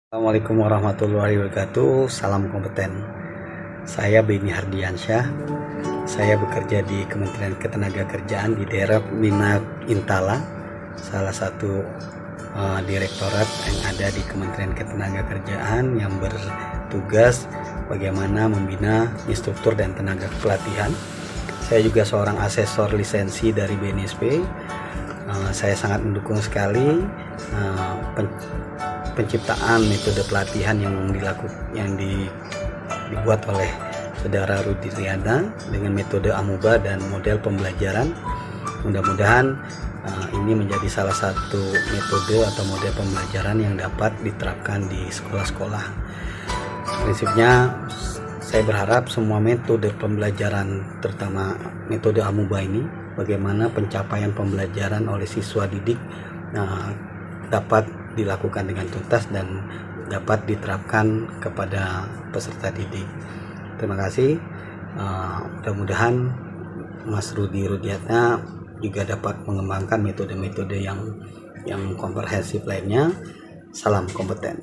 Assalamualaikum warahmatullahi wabarakatuh. Salam kompeten. Saya Beni Hardiansyah. Saya bekerja di Kementerian Ketenagakerjaan di daerah Bina Intala, salah satu direktorat yang ada di Kementerian Ketenagakerjaan yang bertugas bagaimana membina instruktur dan tenaga pelatihan. Saya juga seorang asesor lisensi dari BNSP. Saya sangat mendukung sekali penciptaan metode pelatihan yang dibuat oleh Saudara Rudi Triana dengan metode Amuba dan model pembelajaran. Mudah-mudahan ini menjadi salah satu metode atau model pembelajaran yang dapat diterapkan di sekolah-sekolah. Prinsipnya saya berharap semua metode pembelajaran, terutama metode Amuba ini, bagaimana pencapaian pembelajaran oleh siswa didik dapat dilakukan dengan tuntas dan dapat diterapkan kepada peserta didik. Terima kasih. Mudah-mudahan Mas Rudi Rudiatna juga dapat mengembangkan metode-metode yang komprehensif lainnya. Salam kompeten.